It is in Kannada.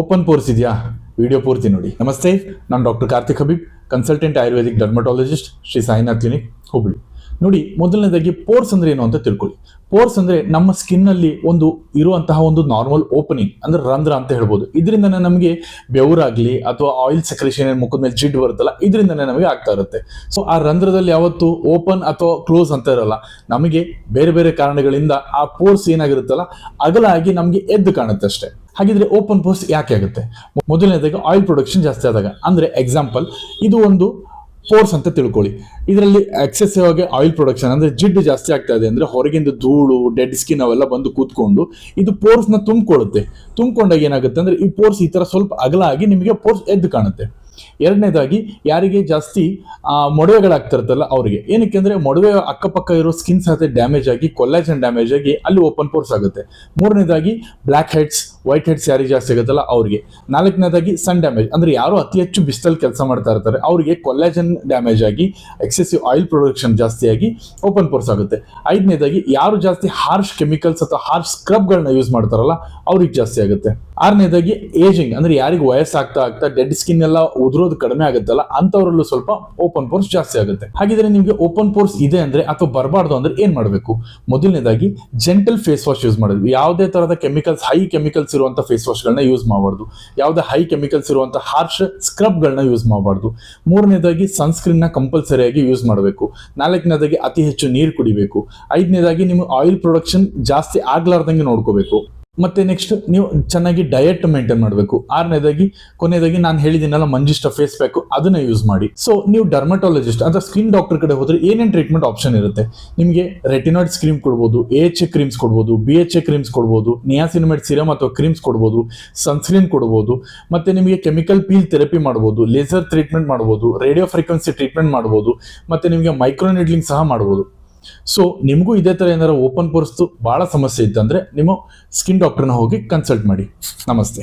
ಓಪನ್ ಪೋರ್ಸ್ ಇದೆಯಾ? ವಿಡಿಯೋ ಪೂರ್ತಿ ನೋಡಿ. ನಮಸ್ತೆ, ನಾನು doctor Karthik Habib, consultant Ayurvedic dermatologist, Shri Sainath clinic, Hubli. ನೋಡಿ, ಮೊದಲನೇದಾಗಿ ಪೋರ್ಸ್ ಅಂದ್ರೆ ಏನು ಅಂತ ತಿಳ್ಕೊಳ್ಳಿ. ಪೋರ್ಸ್ ಅಂದ್ರೆ ನಮ್ಮ ಸ್ಕಿನ್ ಅಲ್ಲಿ ಇರುವಂತಹ ಒಂದು ನಾರ್ಮಲ್ ಓಪನಿಂಗ್, ಅಂದ್ರೆ ರಂಧ್ರ ಅಂತ ಹೇಳ್ಬೋದು. ಇದರಿಂದನೇ ನಮಗೆ ಬೆವರಾಗ್ಲಿ ಅಥವಾ ಆಯಿಲ್ ಸೆಕ್ರೇಷನ್ ಮುಖದ ಮೇಲೆ ಜಿಡ್ ಬರುತ್ತಲ್ಲ, ಇದರಿಂದನೇ ನಮಗೆ ಆಗ್ತಾ ಇರುತ್ತೆ. ಸೊ ಆ ರಂಧ್ರದಲ್ಲಿ ಯಾವತ್ತು ಓಪನ್ ಅಥವಾ ಕ್ಲೋಸ್ ಅಂತ ಇರಲ್ಲ. ನಮಗೆ ಬೇರೆ ಬೇರೆ ಕಾರಣಗಳಿಂದ ಆ ಪೋರ್ಸ್ ಏನಾಗಿರುತ್ತಲ್ಲ, ಅಗಲ ಆಗಿ ನಮಗೆ ಎದ್ದು ಕಾಣುತ್ತೆ ಅಷ್ಟೇ. ಹಾಗಿದ್ರೆ ಓಪನ್ ಪೋರ್ಸ್ ಯಾಕೆ ಆಗುತ್ತೆ? ಮೊದಲನೇದಾಗಿ ಆಯಿಲ್ ಪ್ರೊಡಕ್ಷನ್ ಜಾಸ್ತಿ ಆದಾಗ, ಅಂದ್ರೆ ಎಕ್ಸಾಂಪಲ್ ಇದು ಒಂದು ಪೋರ್ಸ್ ಅಂತ ತಿಳ್ಕೊಳ್ಳಿ. ಇದರಲ್ಲಿ ಎಕ್ಸೆಸಿವ್ ಆಗಿ ಆಯಿಲ್ ಪ್ರೊಡಕ್ಷನ್ ಅಂದ್ರೆ ಜಿಡ್ಡು ಜಾಸ್ತಿ ಆಗ್ತಾ ಇದೆ ಅಂದ್ರೆ ಹೊರಗಿಂದ ಧೂಳು, ಡೆಡ್ ಸ್ಕಿನ್ ಅವೆಲ್ಲ ಬಂದು ಕೂತ್ಕೊಂಡು ಇದು ಪೋರ್ಸ್ ನ ತುಂಬಿಕೊಂಡಾಗ ಏನಾಗುತ್ತೆ ಅಂದ್ರೆ ಈ ಪೋರ್ಸ್ ಈ ತರ ಸ್ವಲ್ಪ ಅಗಲ ಆಗಿ ನಿಮಗೆ ಪೋರ್ಸ್ ಎದ್ದು ಕಾಣುತ್ತೆ. ಎರಡನೇದಾಗಿ ಯಾರಿಗೆ ಜಾಸ್ತಿ ಮೊಡವೆಗಳಾಗ್ತಿರುತ್ತಲ್ಲ ಅವರಿಗೆ, ಏನಕ್ಕೆ ಅಂದ್ರೆ ಮೊಡವೆ ಅಕ್ಕಪಕ್ಕ ಇರೋ ಸ್ಕಿನ್ ಸಹ ಡ್ಯಾಮೇಜ್ ಆಗಿ ಕೊಲ್ಲಾಜನ್ ಡ್ಯಾಮೇಜ್ ಆಗಿ ಅಲ್ಲಿ ಓಪನ್ ಪೋರ್ಸ್ ಆಗುತ್ತೆ. ಮೂರನೇದಾಗಿ ಬ್ಲ್ಯಾಕ್ ಹೆಡ್ಸ್, ವೈಟ್ ಹೆಡ್ಸ್ ಯಾರಿಗೆ ಜಾಸ್ತಿ ಆಗುತ್ತಲ್ಲ ಅವ್ರಿಗೆ. ನಾಲ್ಕನೇದಾಗಿ ಸನ್ ಡ್ಯಾಮೇಜ್, ಅಂದ್ರೆ ಯಾರು ಅತಿ ಹೆಚ್ಚು ಬಿಸಿಲಲ್ಲಿ ಕೆಲಸ ಮಾಡ್ತಾ ಇರ್ತಾರೆ ಅವರಿಗೆ ಕೊಲ್ಲಾಜನ್ ಡ್ಯಾಮೇಜ್ ಆಗಿ ಎಕ್ಸೆಸಿವ್ ಆಯಿಲ್ ಪ್ರೊಡಕ್ಷನ್ ಜಾಸ್ತಿ ಆಗಿ ಓಪನ್ ಪೋರ್ಸ್ ಆಗುತ್ತೆ. ಐದನೇದಾಗಿ ಯಾರು ಜಾಸ್ತಿ ಹಾರ್ಶ್ ಕೆಮಿಕಲ್ಸ್ ಅಥವಾ ಹಾರ್ಶ್ ಸ್ಕ್ರಬ್ಗಳನ್ನ ಯೂಸ್ ಮಾಡ್ತಾರಲ್ಲ ಅವ್ರಿಗೆ ಜಾಸ್ತಿ ಆಗುತ್ತೆ. ಆರನೇದಾಗಿ ಏಜಿಂಗ್, ಅಂದ್ರೆ ಯಾರಿಗೆ ವಯಸ್ಸಾಗ್ತಾ ಡೆಡ್ ಸ್ಕಿನ್ ಎಲ್ಲ ಉದುರೋದು ಕಡಿಮೆ ಆಗುತ್ತಲ್ಲ ಅಂತವರಲ್ಲೂ ಸ್ವಲ್ಪ ಓಪನ್ ಪೋರ್ಸ್ ಜಾಸ್ತಿ ಆಗುತ್ತೆ. ಹಾಗಿದ್ರೆ ನಿಮ್ಗೆ ಓಪನ್ ಪೋರ್ಸ್ ಇದೆ ಅಂದ್ರೆ ಅಥವಾ ಬರಬಾರ್ದು ಅಂದ್ರೆ ಏನ್ ಮಾಡಬೇಕು? ಮೊದಲನೇದಾಗಿ ಜೆಂಟಲ್ ಫೇಸ್ ವಾಶ್ ಯೂಸ್ ಮಾಡೋದು. ಯಾವುದೇ ತರಹದ ಕೆಮಿಕಲ್ಸ್, ಹೈ ಕೆಮಿಕಲ್ಸ್ ಇರುವಂತ ಫೇಸ್ ವಾಶ್ ಗಳನ್ನ ಯೂಸ್ ಮಾಡಬಾರ್ದು. ಯಾವುದೇ ಹೈ ಕೆಮಿಕಲ್ಸ್ ಇರುವಂತ ಹಾರ್ಶ್ ಸ್ಕ್ರಬ್ ಗಳನ್ನ ಯೂಸ್ ಮಾಡಬಾರ್ದು. ಮೂರನೇದಾಗಿ ಸನ್ಸ್ಕ್ರೀನ್ ನ ಕಂಪಲ್ಸರಿಯಾಗಿ ಯೂಸ್ ಮಾಡಬೇಕು. ನಾಲ್ಕನೇದಾಗಿ ಅತಿ ಹೆಚ್ಚು ನೀರು ಕುಡಿಬೇಕು. ಐದನೇದಾಗಿ ನಿಮ್ಗೆ ಆಯಿಲ್ ಪ್ರೊಡಕ್ಷನ್ ಜಾಸ್ತಿ ಆಗ್ಲಾರ್ದಂಗೆ ನೋಡ್ಕೋಬೇಕು. ಮತ್ತೆ ನೆಕ್ಸ್ಟ್ ನೀವು ಚೆನ್ನಾಗಿ ಡಯಟ್ ಮೇಂಟೈನ್ ಮಾಡಬೇಕು. ಕೊನೆಯದಾಗಿ ನಾನು ಹೇಳಿದ್ದೀನಲ್ಲ ಮಂಜಿಷ್ಟ ಫೇಸ್ ಪ್ಯಾಕ್, ಅದನ್ನ ಯೂಸ್ ಮಾಡಿ. ಸೊ ನೀವು ಡರ್ಮಟಾಲಜಿಸ್ಟ್ ಅಥವಾ ಸ್ಕಿನ್ ಡಾಕ್ಟರ್ ಕಡೆ ಹೋದ್ರೆ ಏನೇನು ಟ್ರೀಟ್ಮೆಂಟ್ ಆಪ್ಷನ್ ಇರುತ್ತೆ? ನಿಮಗೆ ರೆಟಿನಾಯ್ಡ್ಸ್ ಕ್ರೀಮ್ ಕೊಡ್ಬೋದು, AHA ಕ್ರೀಮ್ಸ್ ಕೊಡ್ಬೋದು, BHA ಕ್ರೀಮ್ಸ್ ಕೊಡ್ಬೋದು, ನಿಯಾಸಿನಮೈಡ್ ಸಿರಮ್ ಅಥವಾ ಕ್ರೀಮ್ಸ್ ಕೊಡ್ಬೋದು, ಸನ್ಸ್ಕ್ರೀನ್ ಕೊಡ್ಬೋದು, ಮತ್ತೆ ನಿಮಗೆ ಕೆಮಿಕಲ್ ಪೀಲ್ ಥೆರಪಿ ಮಾಡ್ಬೋದು, ಲೇಸರ್ ಟ್ರೀಟ್ಮೆಂಟ್ ಮಾಡ್ಬೋದು, ರೇಡಿಯೋ ಫ್ರೀಕ್ವೆನ್ಸಿ ಟ್ರೀಟ್ಮೆಂಟ್ ಮಾಡ್ಬೋದು, ಮತ್ತೆ ನಿಮಗೆ ಮೈಕ್ರೋ ನೀಡ್ಲಿಂಗ್ ಸಹ ಮಾಡ್ಬೋದು. ಸೊ ನಿಮಗೂ ಇದೇ ತರ ಏನಾರ ಓಪನ್ ಪೋರ್ಸ್ ಬಹಳ ಸಮಸ್ಯೆ ಇತ್ತಂದ್ರೆ ನಿಮ್ಮ ಸ್ಕಿನ್ ಡಾಕ್ಟರ್ನ ಹೋಗಿ ಕನ್ಸಲ್ಟ್ ಮಾಡಿ. ನಮಸ್ತೆ.